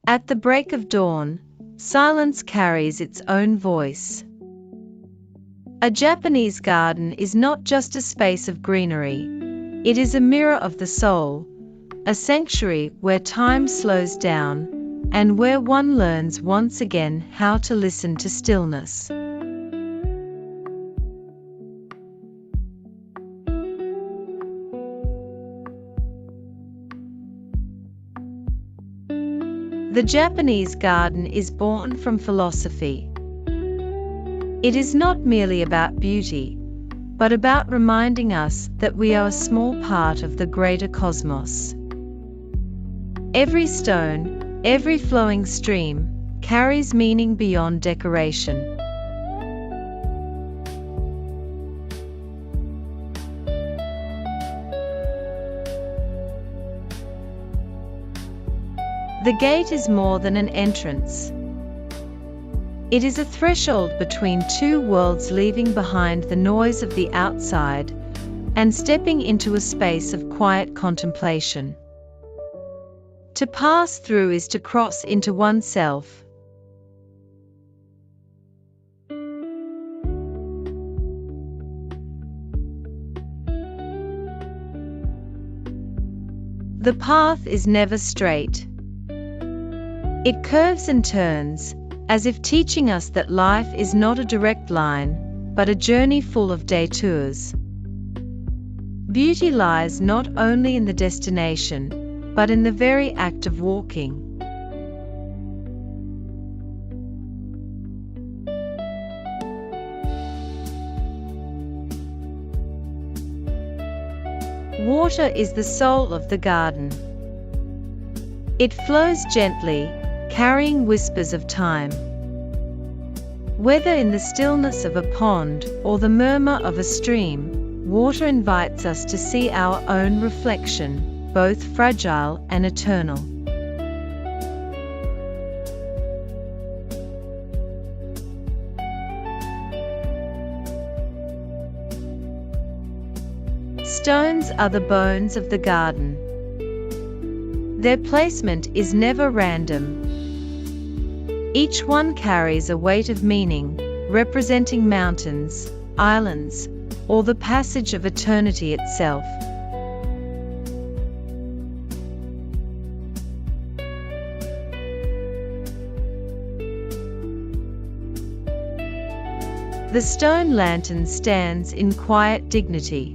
At the break of dawn, silence carries its own voice. A Japanese garden is not just a space of greenery, it is a mirror of the soul, a sanctuary where time slows down, and where one learns once again how to listen to stillness. The Japanese garden is born from philosophy. It is not merely about beauty, but about reminding us that we are a small part of the greater cosmos. Every stone, every flowing stream, carries meaning beyond decoration. The gate is more than an entrance. It is a threshold between two worlds, leaving behind the noise of the outside and stepping into a space of quiet contemplation. To pass through is to cross into oneself. The path is never straight. It curves and turns, as if teaching us that life is not a direct line, but a journey full of detours. Beauty lies not only in the destination, but in the very act of walking. Water is the soul of the garden. It flows gently, carrying whispers of time. Whether in the stillness of a pond or the murmur of a stream, water invites us to see our own reflection, both fragile and eternal. Stones are the bones of the garden. Their placement is never random. Each one carries a weight of meaning, representing mountains, islands, or the passage of eternity itself. The stone lantern stands in quiet dignity.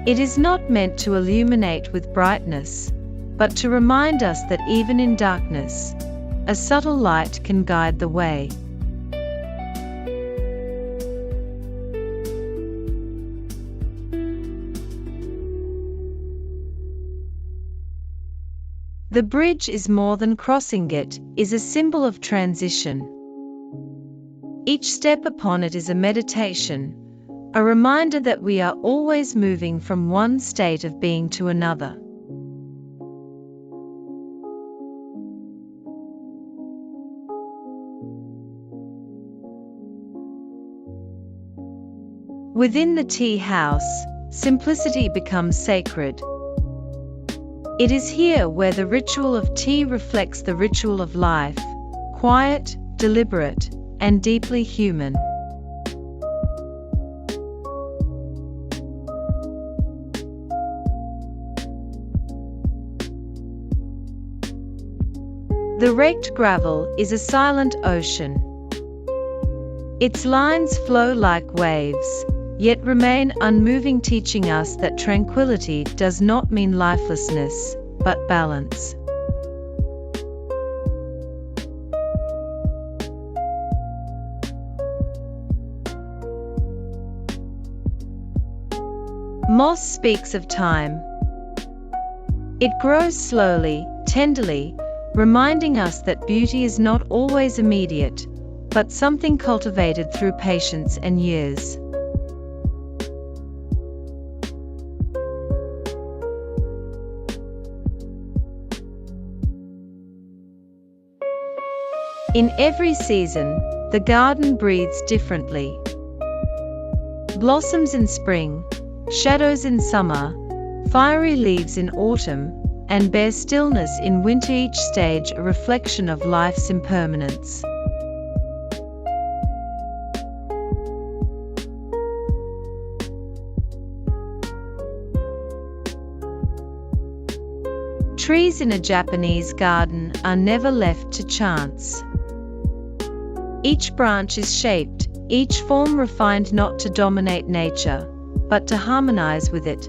It is not meant to illuminate with brightness, but to remind us that even in darkness, a subtle light can guide the way. The bridge is more than crossing, it is a symbol of transition. Each step upon it is a meditation, a reminder that we are always moving from one state of being to another. Within the tea house, simplicity becomes sacred. It is here where the ritual of tea reflects the ritual of life, quiet, deliberate, and deeply human. The raked gravel is a silent ocean. Its lines flow like waves, yet remain unmoving, teaching us that tranquility does not mean lifelessness, but balance. Moss speaks of time. It grows slowly, tenderly, reminding us that beauty is not always immediate, but something cultivated through patience and years. In every season, the garden breathes differently. Blossoms in spring, shadows in summer, fiery leaves in autumn, and bear stillness in winter, each stage a reflection of life's impermanence. Trees in a Japanese garden are never left to chance. Each branch is shaped, each form refined not to dominate nature, but to harmonize with it.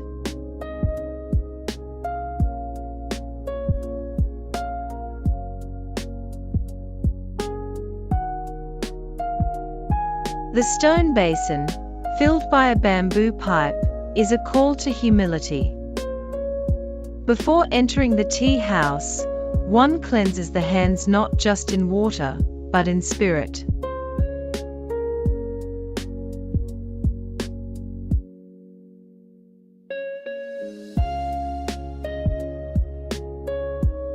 The stone basin, filled by a bamboo pipe, is a call to humility. Before entering the tea house, one cleanses the hands not just in water, but in spirit.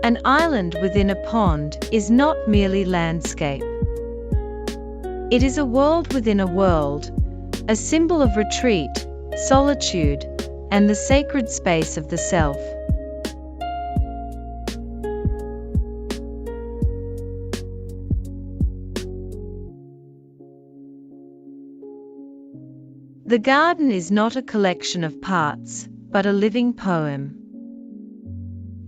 An island within a pond is not merely landscape. It is a world within a world, a symbol of retreat, solitude, and the sacred space of the self. The garden is not a collection of parts, but a living poem.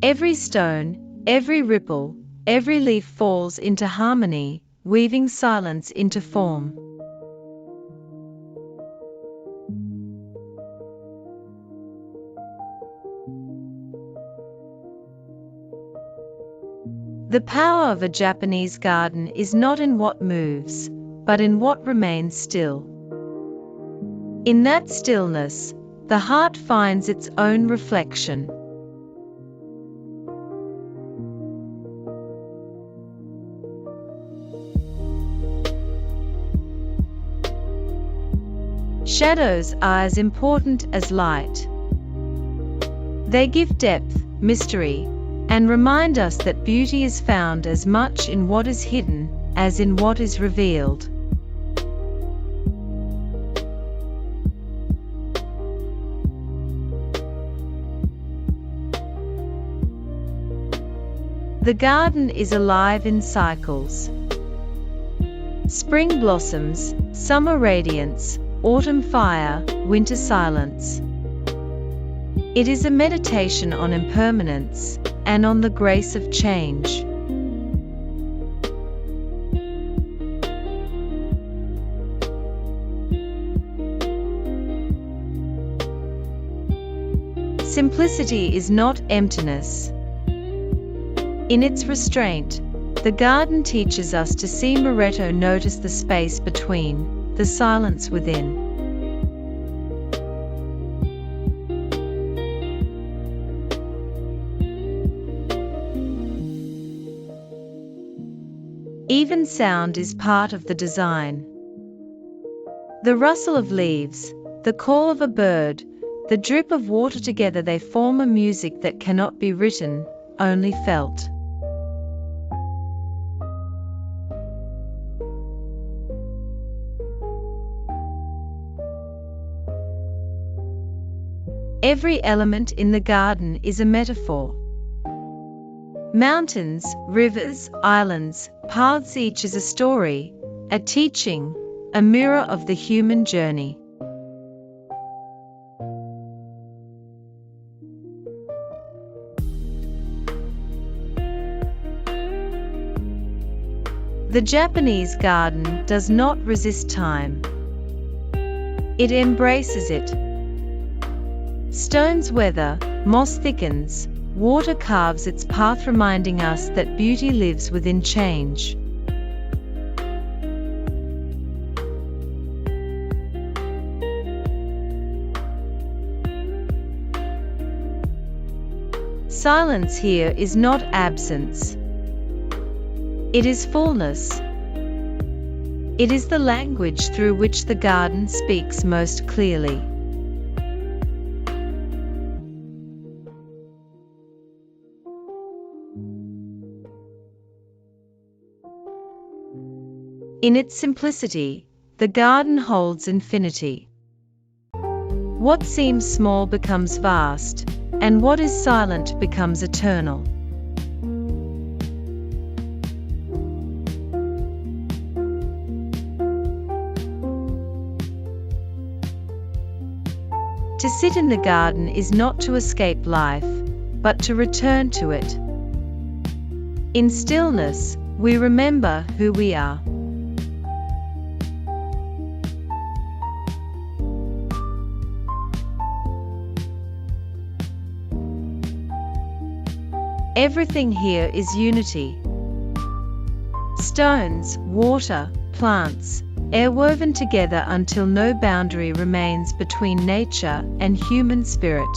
Every stone, every ripple, every leaf falls into harmony, weaving silence into form. The power of a Japanese garden is not in what moves, but in what remains still. In that stillness, the heart finds its own reflection. Shadows are as important as light. They give depth, mystery, and remind us that beauty is found as much in what is hidden as in what is revealed. The garden is alive in cycles. Spring blossoms, summer radiance, autumn fire, winter silence. It is a meditation on impermanence and on the grace of change. Simplicity is not emptiness. In its restraint, the garden teaches us to see Moretto notice the space between, the silence within. Even sound is part of the design. The rustle of leaves, the call of a bird, the drip of water, together they form a music that cannot be written, only felt. Every element in the garden is a metaphor. Mountains, rivers, islands, paths, each is a story, a teaching, a mirror of the human journey. The Japanese garden does not resist time. It embraces it. Stones weather, moss thickens, water carves its path, reminding us that beauty lives within change. Silence here is not absence. It is fullness. It is the language through which the garden speaks most clearly. In its simplicity, the garden holds infinity. What seems small becomes vast, and what is silent becomes eternal. To sit in the garden is not to escape life, but to return to it. In stillness, we remember who we are. Everything here is unity. Stones, water, plants, air woven together until no boundary remains between nature and human spirit.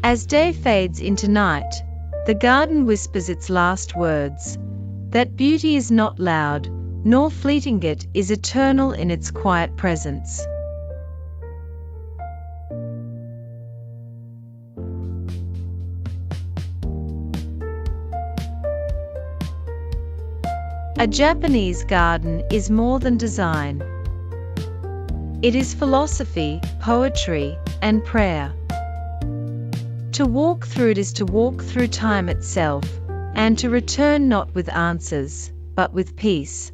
As day fades into night, the garden whispers its last words, that beauty is not loud, nor fleeting, it is eternal in its quiet presence. A Japanese garden is more than design. It is philosophy, poetry, and prayer. To walk through it is to walk through time itself, and to return not with answers, but with peace.